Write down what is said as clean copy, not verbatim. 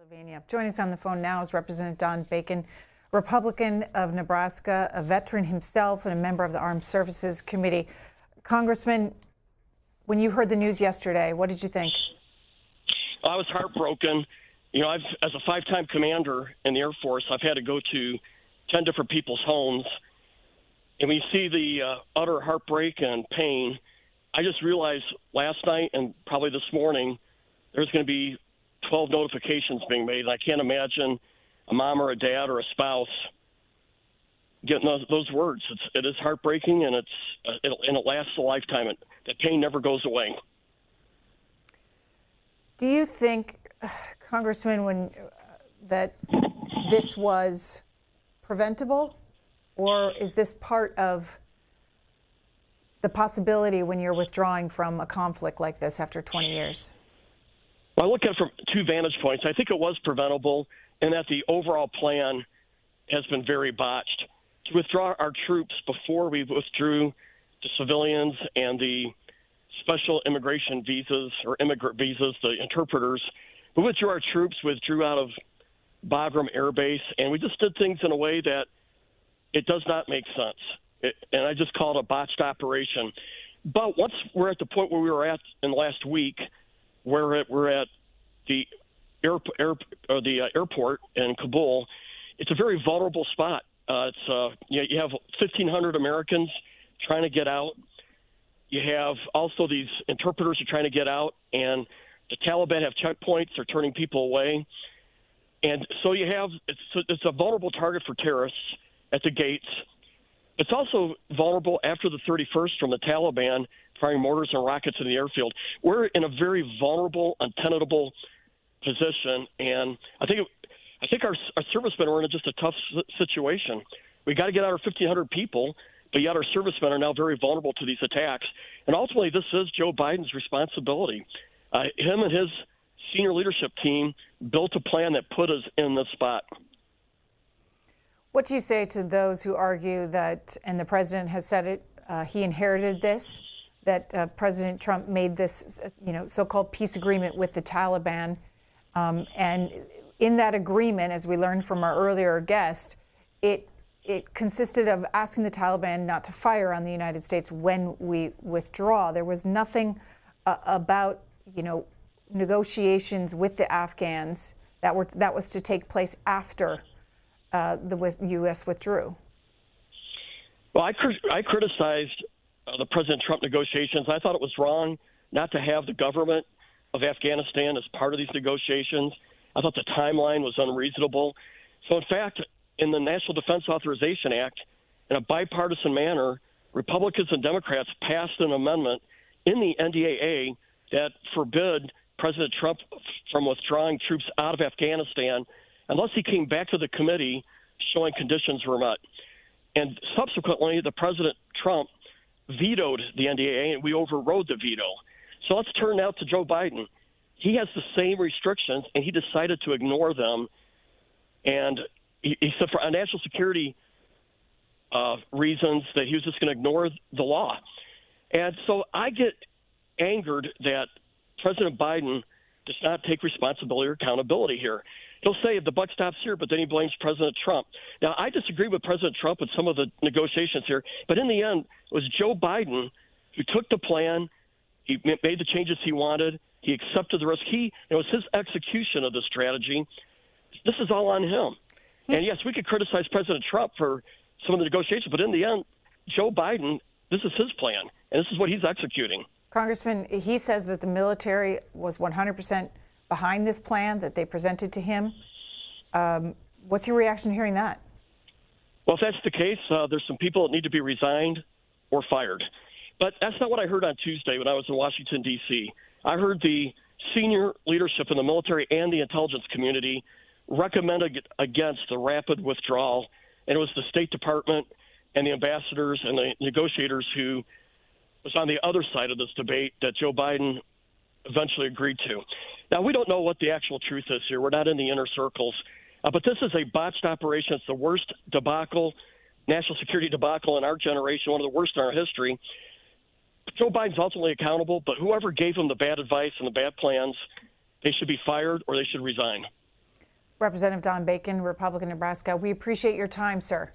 Pennsylvania. Joining us on the phone now is Representative Don Bacon, Republican of Nebraska, a veteran himself and a member of the Armed Services Committee. Congressman, when you heard the news yesterday, what did you think? I was heartbroken. You know, as a five-time commander in the Air Force, I've had to go to 10 different people's homes. And we see the utter heartbreak and pain. I just realized last night and probably this morning there's going to be 12 notifications being made. And I can't imagine a mom or a dad or a spouse getting those words. It is heartbreaking, and it lasts a lifetime. That pain never goes away. Do you think, Congressman, that this was preventable, or is this part of the possibility when you're withdrawing from a conflict like this after 20 years? Well, I look at it from two vantage points. I think it was preventable in that the overall plan has been very botched. To withdraw our troops before we withdrew to civilians and the special immigration visas or immigrant visas, the interpreters, we withdrew our troops, withdrew out of Bagram Air Base, and we just did things in a way that it does not make sense. And I just call it a botched operation. But once we're at the point where we were at in last week, where we're at the airport in Kabul, it's a very vulnerable spot. You have 1,500 Americans trying to get out. You have also these interpreters who are trying to get out, and the Taliban have checkpoints. They're turning people away. And so it's a vulnerable target for terrorists at the gates. It's also vulnerable after the 31st from the Taliban firing mortars and rockets in the airfield. We're in a very vulnerable, untenable position, and I think our servicemen are in just a tough situation. We got to get out our 1,500 people, but yet our servicemen are now very vulnerable to these attacks. And ultimately, this is Joe Biden's responsibility. Him and his senior leadership team built a plan that put us in this spot. What do you say to those who argue that, and the president has said it, he inherited this, that President Trump made this, so-called peace agreement with the Taliban, and in that agreement, as we learned from our earlier guest, it consisted of asking the Taliban not to fire on the United States when we withdraw. There was nothing about, negotiations with the Afghans that was to take place after the U.S. withdrew. Well, I criticized the President Trump negotiations. I thought it was wrong not to have the government of Afghanistan as part of these negotiations. I thought the timeline was unreasonable. So, in fact, in the National Defense Authorization Act, in a bipartisan manner, Republicans and Democrats passed an amendment in the NDAA that forbid President Trump from withdrawing troops out of Afghanistan unless he came back to the committee showing conditions were met. And subsequently, the President Trump vetoed the NDAA, and we overrode the veto. So let's turn now to Joe Biden. He has the same restrictions, and he decided to ignore them. And he said for national security reasons that he was just going to ignore the law. And so I get angered that President Biden does not take responsibility or accountability here. He'll say the buck stops here, but then he blames President Trump. Now, I disagree with President Trump with some of the negotiations here, but in the end, it was Joe Biden who took the plan. He made the changes he wanted. He accepted the risk. It was his execution of the strategy. This is all on him. And yes, we could criticize President Trump for some of the negotiations, but in the end, Joe Biden, this is his plan, and this is what he's executing. Congressman, he says that the military was 100% behind this plan that they presented to him. What's your reaction to hearing that? Well, if that's the case, there's some people that need to be resigned or fired. But that's not what I heard on Tuesday when I was in Washington, D.C. I heard the senior leadership in the military and the intelligence community recommended against the rapid withdrawal, and it was the State Department and the ambassadors and the negotiators who was on the other side of this debate that Joe Biden eventually agreed to. Now, we don't know what the actual truth is here. We're not in the inner circles. But this is a botched operation. It's the worst debacle, national security debacle in our generation, one of the worst in our history. Joe Biden's ultimately accountable, but whoever gave him the bad advice and the bad plans, they should be fired or they should resign. Representative Don Bacon, Republican, Nebraska. We appreciate your time, sir.